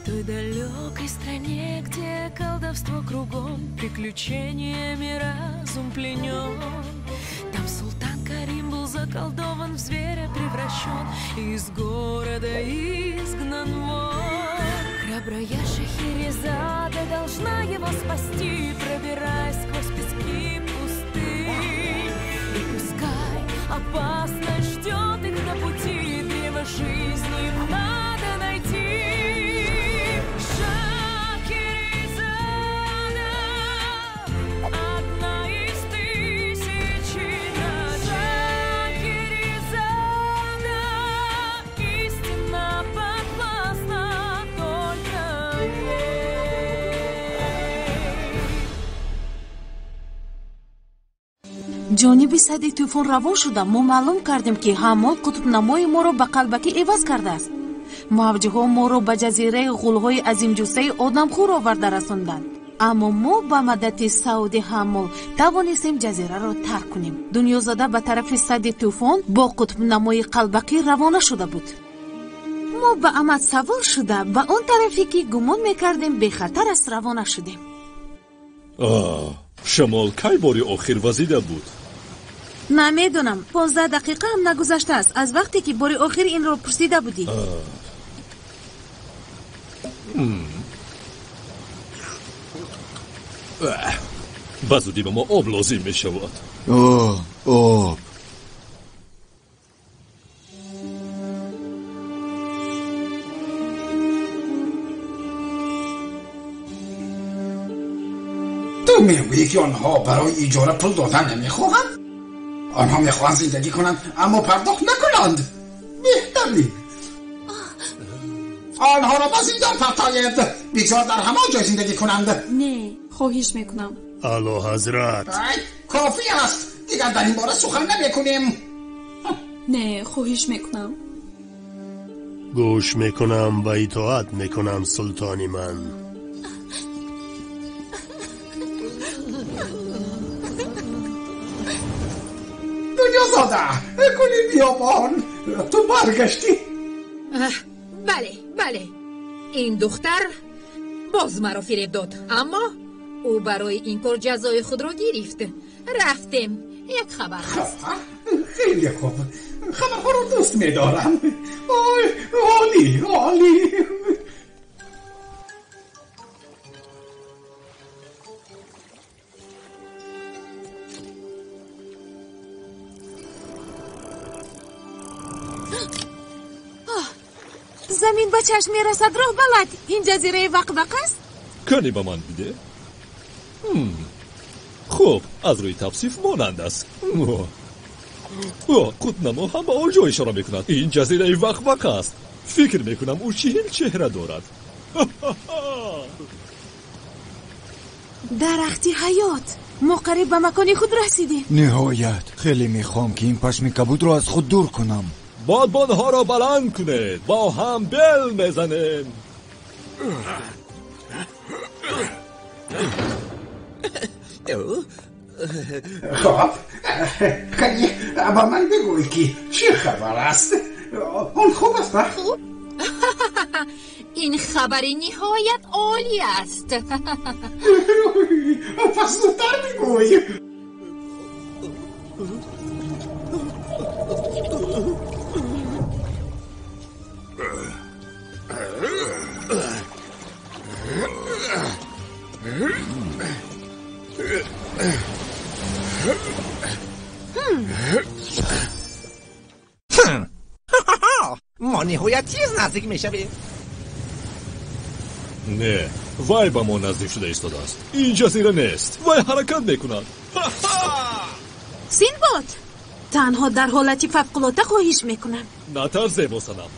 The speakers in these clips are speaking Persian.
В той далекой стране, где колдовство кругом, приключениями разум пленен. Там султан Карим был заколдован, в зверя превращен, из города изгнан вон. Храбрая Шахерезада должна его спасти, пробираясь сквозь пески пустынь. И пускай опасность ждет их на пути, древо жизни надо найти. جانب سد طوفان روان شدم. ما معلوم کردیم که حمال قطب نمای ما را به قلبکی عوض کرده است. موجه ها ما را به جزیره غول‌های عظیم جثه آدمخوار آورده رساندند. اما ما به مدت صعود حمال توانستیم جزیره را ترک کنیم. دنیازاده به طرف سد طوفان با قطب نمای قلبکی روانه شده بود. ما به عمد سوار شده به آن طرفی که گمان میکردیم به خطر است روانه شدیم. شمال کی باری آخر وزیده بود؟ نمیدونم. 15 دقیقه هم نگذشته است از وقتی که باری آخر این رو پرسیده بودی. بزودی به ما آب لازم می شود. آب. تو میگویی که آنها برای اجاره پول دادن نمیخواهند؟ آنها میخواهند زندگی کنند اما پرداخت نکنند. بهتری آنها را به زندان فرتایید، بگذار در همه جای زندگی کنند. نه، خواهش میکنم. اعلی حضرت، کافی است، دیگر در این باره سخن نمیکنیم. نه، خواهش میکنم. گوش میکنم و اطاعت میکنم سلطانی من. دنیازاده، کلی بیابان، تو برگشتی؟ بله این دختر باز مرا فریب داد، اما او برای این کار جزای خود را گرفت. رفتیم. یک خبر هست. خیلی خوب، خبرها رو دوست میدارم. عالی. زمین به چشم میرسد راه بلد. این جزیره وقوق است؟ کنی به من بده؟ خب از روی توصیف مانند است. قطب‌نما هم به آن جا اشاره میکند. این جزیره وقوق است. فکر میکنم او 40 چهره دارد. درختی حیات. ما قریب به مکان خود رسیدیم. نهایت. خیلی میخوام که این پشم کبود رو از خود دور کنم. بادبانها را بلند کنید، با هم بل میزنیم. خب خیلی با من بگوی که چه خبر است؟ اون خوب است نه؟ این خبر نهایت عالی است. پس زودتر بگوی. ما نهایت تیز نزدیک میشویم. نه، وای با ما نزدیک شده ایستاده است. این جزیره نیست. وای حرکت میکند. سینباد، تنها در حالتی فوق‌العاده خواهش میکنم. نترس زیبا صنم.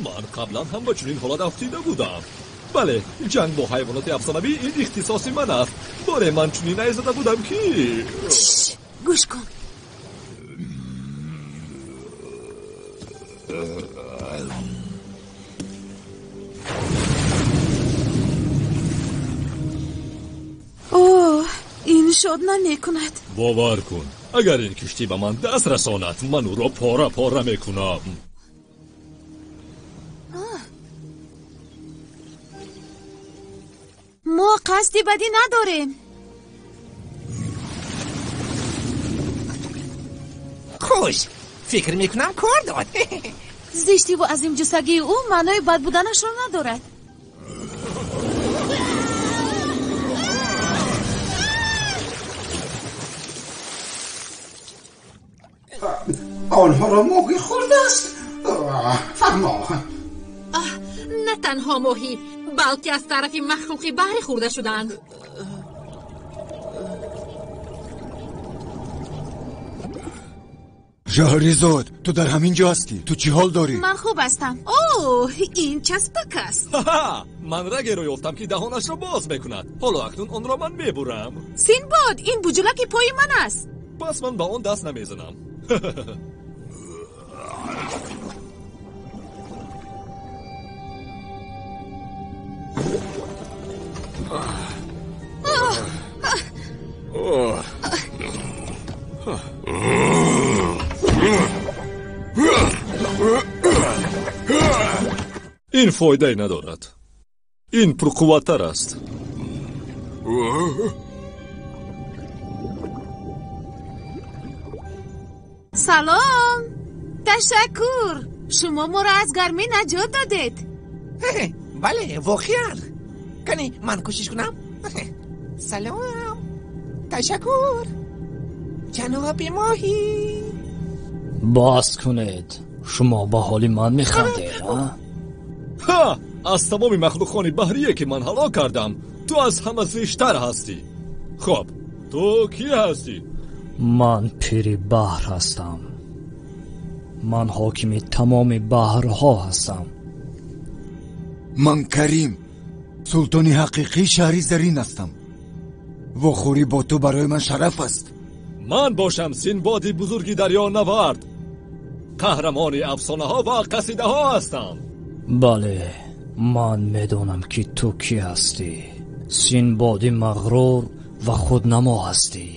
من قبلا هم با چنین حالت افتیده بودم. بله، جنگ با حیوانات افسانه‌ای این اختصاصی من است. باره من چنین نیزده بودم که گوش کن. این شد نمیکند. باور کن اگر این کشتی به من دست رساند من او را پاره پاره میکنم. قصدی بدی نداریم. خوش فکر میکنم کار داد. زشتی و عظیم جسگی او معنای بد بودنش را ندارد. آنها را موقعی خورده است. فرما. نه تنها ماهی بلکه از طرف مخلوقی بحری خورده شدند. شهریزاد تو در همین جا هستی؟ تو چی حال داری؟ من خوب هستم. اوه این چسبک است. من رگه رو یافتم که دهانش را باز میکند. حالا اکنون آن را من میبرم. سینباد این بجلک پای من است. پس من به آن دست نمیزنم. این فایده ندارد. این پرقوتر است. سلام. تشکر. شما ما را از گرمی نجات دادید. بله واقعا. کنی من کوشش کنم. سلام. تشکر جناب ماهی. باز کنید. شما با حال من میخندید ها؟ از تمام مخلوقان بحریه که من هلاک کردم تو از همه زشتر هستی. خب تو کی هستی؟ من پیر بحر هستم. من حاکم تمام بحرها هستم. من کریم سلطان حقیقی شهری زرین هستم. وخوری با تو برای من شرف است. من باشم سینباد بزرگی دریا نورد، قهرمان افسانه ها و قصیده ها هستم. بله من میدونم که تو کی هستی. سینباد مغرور و خودنما هستی.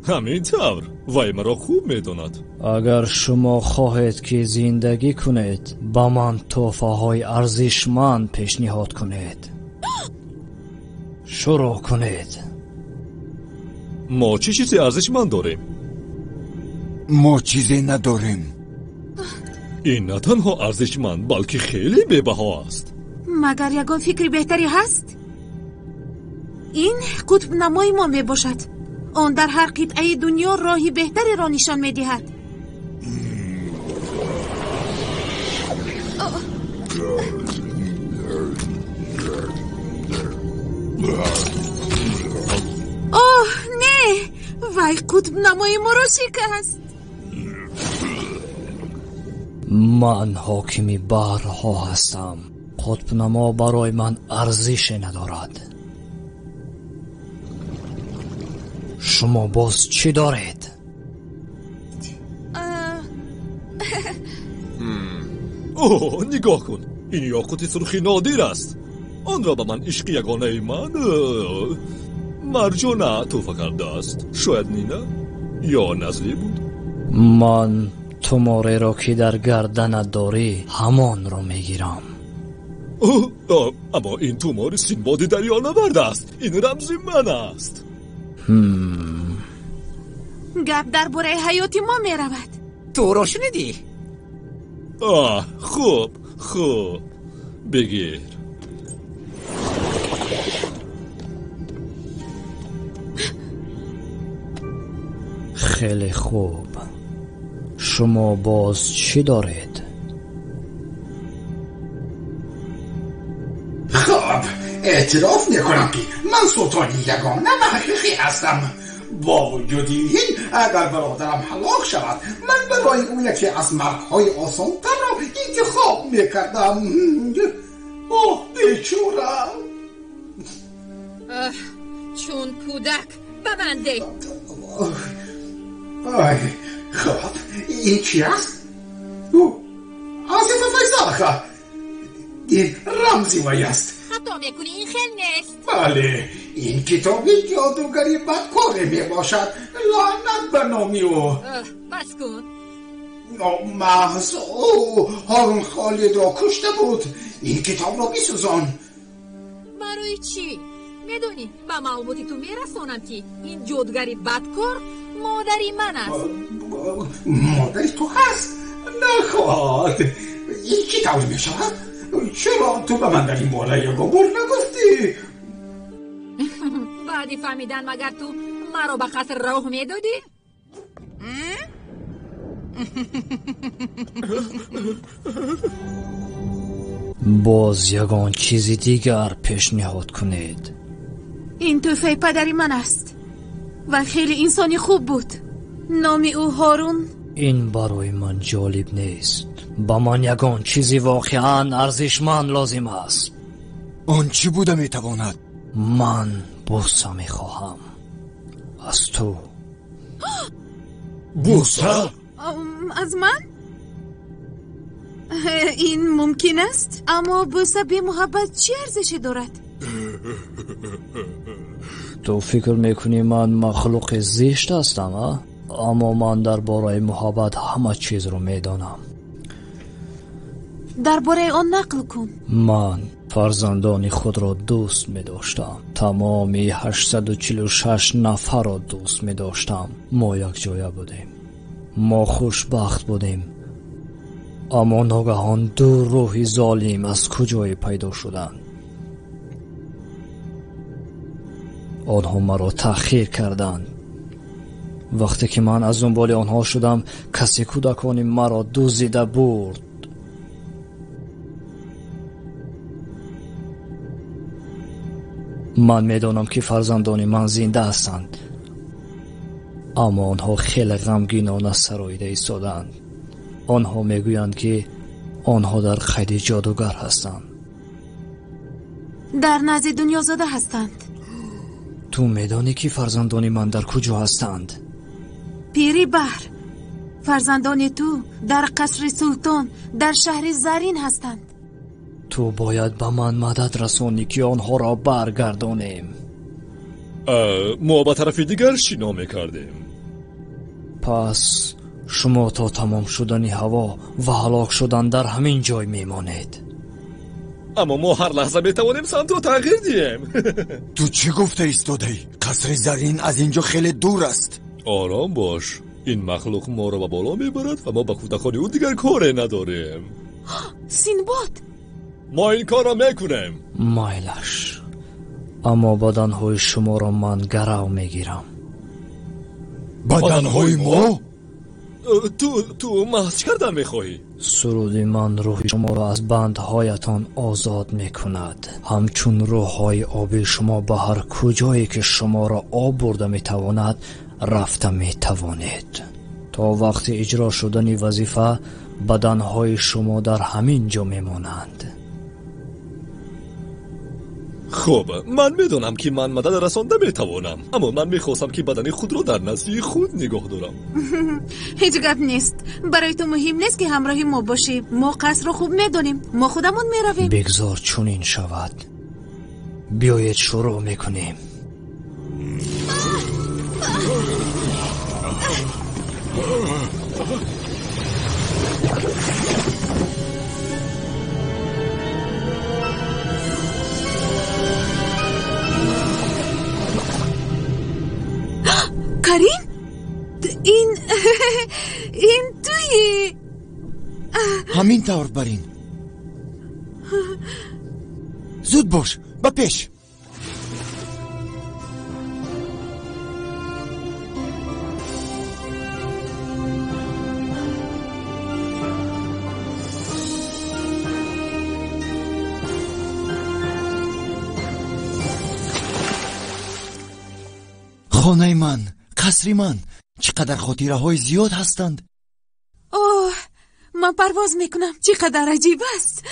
همینطور وی مرا خوب میدوند. اگر شما خواهید که زندگی کنید با من تحفه های ارزشمند پیشنهاد کنید. شروع کنید. ما چه چیزی ارزشمند داریم؟ ما چیزی نداریم. این نه تنها ارزشمند بلکه خیلی بی‌بها است. مگر یگان فکری بهتری هست؟ این قطب نمای ما می باشد. آن در هر قطعه دنیا راهی بهتری را نشان می دهد. اوه نه، وای قطب نمای ما را شکست. من حاکم بحرها هستم. قطب نما برای من ارزش ندارد. شما باز چی دارید؟ اوه نگاه کن، این یاقوت سرخی نادر است. آن را به من عشق یگانه من مرجانه تحفه کرده است. شاید نینا یا نزلی بود. من توماره را که در گردن داری همان را میگیرم. اما این تومار سینباد دریا نورد است. این رمز من است. گپ در باره حیات ما می رود. تو را شنیدی؟ خوب بگیر. خیلی خوب. شما باز چی دارید؟ خب اعتراف میکنم که من سلطان یگانه و حقیقی هستم. با وجود این اگر برادرم هلاک شود من برای او یکی از مرگ‌های آسان‌تر را انتخاب میکردم. اوه بیچورم. چون کودک ببنده. خب این چی است؟ آصف فیضاخه. این رمزی وی است. خطا میکنی، این خیلی نیست. بله این کتابی جادوگری بدکاره می باشد. لعنت به نامی او. بس کن. محض او هارون خالد را کشته بود. این کتاب را بسوزان. برای چی؟ میدونی با معلوماتی تو میرسونم که این جادوگری بدکار مادری من است. مادری تو هست؟ نخواد. این کی طور میشود؟ چرا تو به من در این باره یک بار نگفتی؟ بعدی فهمیدن مگر تو مرا به خاطر روح میدادی؟ باز یگان چیزی دیگر پیشنهاد کنید. این تحفه پدری من است و خیلی انسانی خوب بود. نام او هارون. این برای من جالب نیست. با من یگان چیزی واقعا ارزشمند لازم است. آن چی بوده میتواند؟ من بوسه میخواهم از تو. بوسه؟ از من؟ این ممکن است، اما بوسه بی محبت چی ارزشی دارد؟ تو فکر میکنی من مخلوق زشت هستم؟ اما من درباره محبت همه چیز رو میدانم. درباره آن نقل کن. من فرزندان خود را دوست می داشتم. تمامی 846 نفر را دوست می داشتم. ما یک جایه بودیم. ما خوشبخت بودیم. اما ناگهان دو روح ظالم از کجای پیدا شدند. آنها مرا تأخیر کردند. وقتی که من از دنبال آنها شدم، کسی کودکان مرا دزدیده برد. من میدانم که فرزندان من زنده هستند، اما آنها خیلی غمگینانه سراییده ایستادند. آنها میگویند که آنها در قید جادوگر هستند. در نزد دنیا زاده هستند. تو میدانی که فرزندان من در کجا هستند؟ پیری بحر. فرزندان تو در قصر سلطان در شهر زرین هستند. تو باید به من مدد رسانی که آنها را برگردانیم. ما به طرف دیگر شنا میکردیم. پس شما تا تمام شدن هوا و هلاک شدن در همین جای میمانید. اما ما هر لحظه میتوانیم سمت رو تغییر دیم. تو چی گفته ایستاده ای؟ قصر زرین از اینجا خیلی دور است. آرام باش. این مخلوق ما را به بالا میبرد و ما به کودکان او دیگر کاری نداریم. سینباد، ما این کار را میکنیم. مایلش، اما بدنهای شما را من گرو میگیرم. بدنهای ما؟ تو محض کردن میخواهی؟ سرود من روح شما را از بندهایتان آزاد میکند، همچون روحهای آبی شما به هر کجایی که شما را آب برده میتواند رفته میتوانید. تا وقت اجرا شدن وظیفه بدنهای شما در همین جا میمانند. خب، من میدونم که من مدد رسانده میتوانم، اما من میخواستم که بدن خود را در نزدیک خود نگاه دارم. هیچ گپ نیست. برای تو مهم نیست که همراه ما باشی. ما قصر رو خوب میدونیم. ما خودمون میرویم. بگذار چنین شود. بیایید شروع میکنیم. کریم؟ این توی همین طور برین. زود باش، با پیش. خانه من، قصری من، چقدر خاطره های زیاد هستند. اوه، من پرواز میکنم. چقدر عجیب است.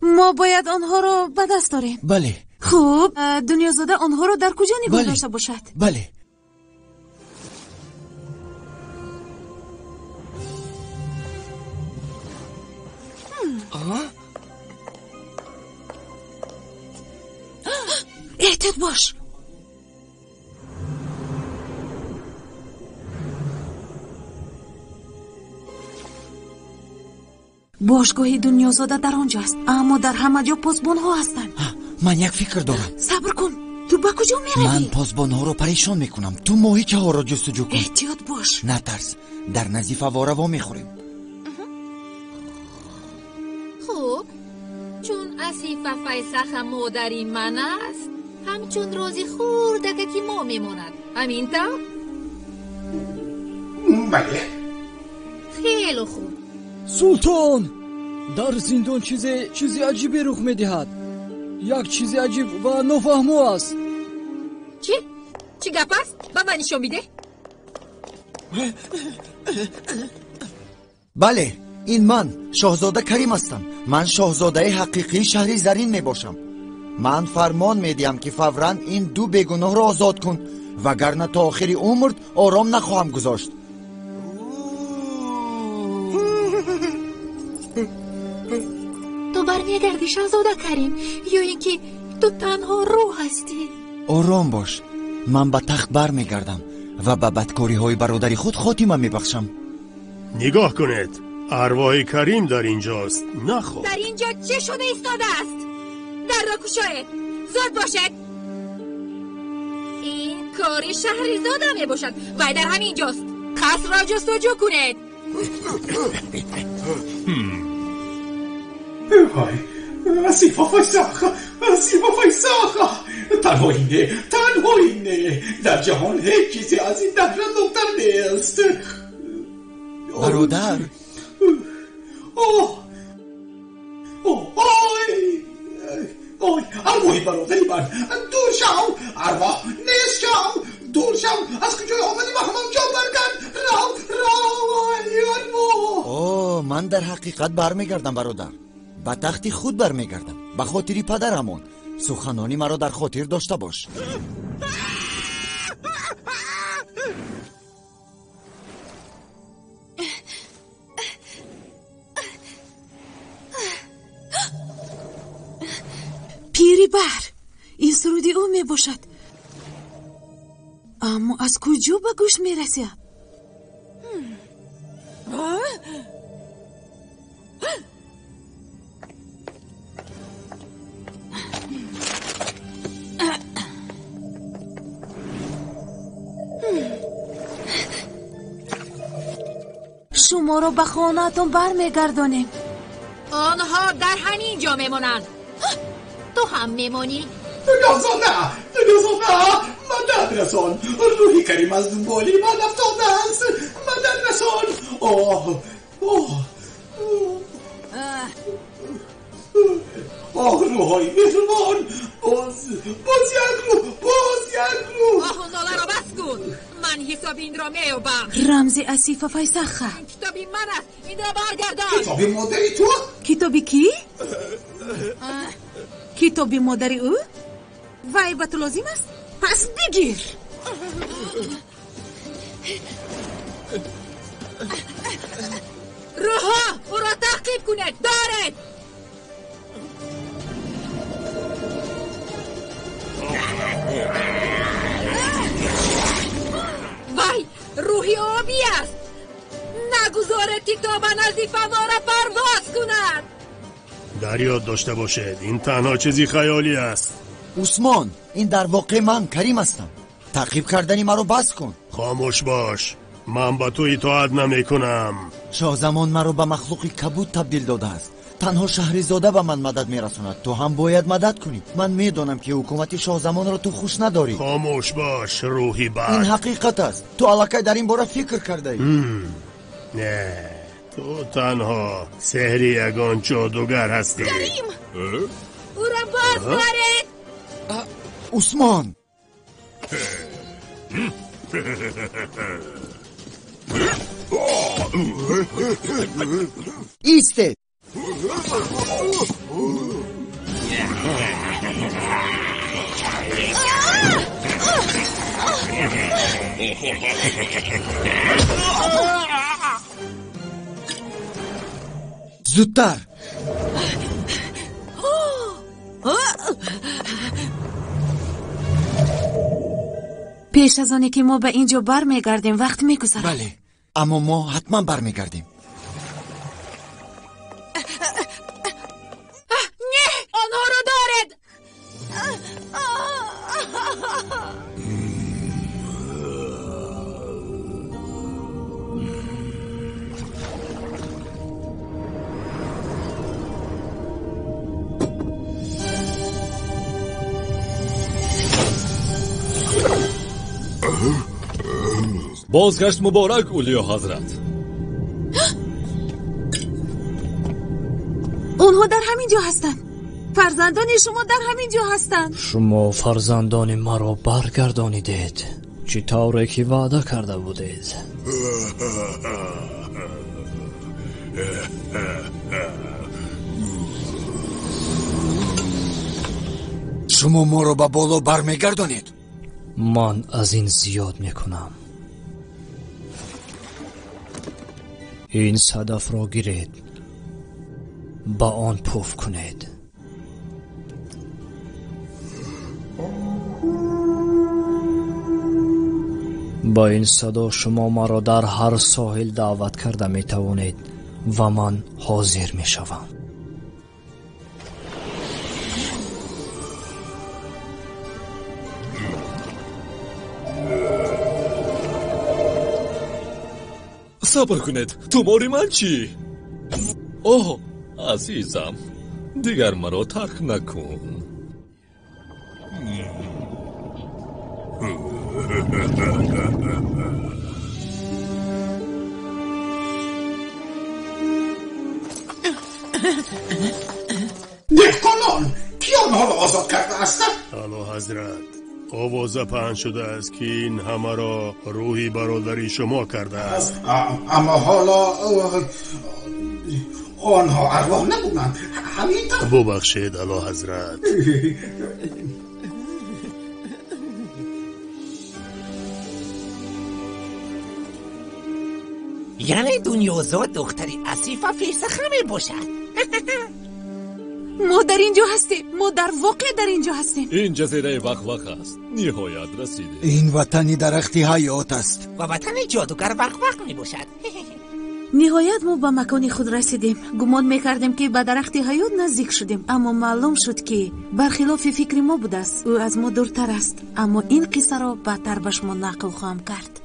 ما باید آنها رو به دست داریم. بله. خوب، دنیا زاده آنها رو در کجا نگاه داشته باشد؟ بله. احتیاط باش. бошгоҳи дунёзода дар онҷост, аммо дар ҳама ҷо посбонҳо ҳастанд. ман як фикр дорам. сабр кун, ту ба куҷо меравӣ? ман посбонҳоро парешон мекунам. ту моҳичаҳоро ҷустуҷӯ кун. эҳтиёт бош. натарс, дар назди фавора вомехӯрем. хуб, чун асифа файсаха модари ман аст, ҳамчун рози хурдакаки мо мемонад. ҳамин тавр? бале. хеле хуб. султон, дар зиндон чизи аҷибе рух медиҳад. як чизи аҷиб ва нофаҳмо аст. чӣ гап аст? ба ман нишон биде. бале, ин ман шоҳзода карим ҳастам. ман шоҳзодаи ҳақиқии шаҳри зарин мебошам. ман фармон медиҳам ки фавран ин ду бегуноҳро озод кун, вагарна то охири умр ором нахоҳам гузошт. ту бармегардӣ шаҳзода карим, ё ин ки ту танҳо рӯҳ ҳастӣ? ором бош, ман ба тахт бармегардам ва ба бадкориҳои бародари худ хотима мебахшам. нигоҳ кунед, арвоҳи карим дар инҷост. нахо. дар инҷо чӣ шуда истодааст? дарро кушоед, зуд бошед. ин кори шаҳризода мебошад. вай дар ҳамин ҷост. қасрро ҷустуҷӯ кунед. های اسیفا فیساخا تنها اینه در جهان هیچ چیزی از این دهشتناکتر نیست. برادر ارواحی برادری من دور شو. ارواح نیست شو. دور شو. از کجای آمدی به همان جا برگرد. ارواح. من در حقیقت برمیگردم برادر. با تختی خود برمیگردم. به خاطری پدرمون. سخنانی مرا در خاطر داشته باش. پیری بر این سرودی او می باشد، اما از کجا به گوش می رسید؟ شما رو به خانه‌تون برمیگردانیم. آنها در همین جا میمونند. تو هم میمونی؟ دنیازاده مدد رسان. روحی کریم از دنبالی من افتاده است. مدد رسان. روحای مهربان. باز یک رو. آهناله را بس کن. من حساب این را میوبم. رمزی اسیفا فیسخه. این کتابی من است. این را برگردان. کتابی مادری تو؟ کتابی کی؟ کتابی مادری او؟ وای به تو لازم است؟ پس بگیر. روحا او را تعقیب کنید. دارد. وای روحی آبی است. نگذارد کتاب نزدی فواره پرواز کند. در یاد داشته باشید این تنها چیزی خیالی است. عثمان، این در واقع من کریم هستم. تعقیب کردنی مرا بس کن. خاموش باش. من با تو اطاعت نمی کنم. شاه زمان مرا به مخلوقی کبود تبدیل داده است. تنها شهرزاده به من مدد میرساند. تو هم باید مدد کنی. من میدانم که حکومت شاه زمان را تو خوش نداری. خاموش باش روحی بد. این حقیقت است. تو الکی در این باره فکر کرده ای. نه، تو تنها سحری یگان جادوگر هستی. کریم او را باز دارد. عثمان ایسته. زودتر. پیش از آنی که ما به اینجا برمیگردیم وقت میگذره. بله، اما ما حتما برمیگردیم. بازگشت مبارک اولیا حضرت. اونها در همین جا هستند. فرزندان شما در همین جا هستند. شما فرزندان مرا برگردانیدید چی طوری که وعده کرده بودید. شما ما رو به بالا برمیگردانید. من از این زیاد میکنم. این صدف را گیرید، با آن پف کنید. با این صدا شما مرا در هر ساحل دعوت کرده می توانید و من حاضر می شوم. صبر کنید. توماری من چی؟ اوه عزیزم، دیگر مرا ترک نکن. دهقانان، کی آنها را آزاد کرده هستند؟ اعلی حضرت، آواز پهن شده است که این همه را روحی برادری شما کرده است. اما حالا آنها ارواح نبودند، همین ببخشید اعلی حضرت. یعنی دنیازاد دختری عصیف و فرسخه می باشد. ما در اینجا هستیم. ما در واقع در اینجا هستیم. این جزیره وق است. نهایت رسیده. این وطنی درختی حیات است و وطن جادوگر وق می باشد. نهایت ما به مکان خود رسیدیم. گمان میکردیم که به درخت حیات نزدیک شدیم، اما معلوم شد که برخلاف فکر ما بوده است. او از ما دورتر است. اما این قصه را بعدتر به شما نقل خواهم کرد.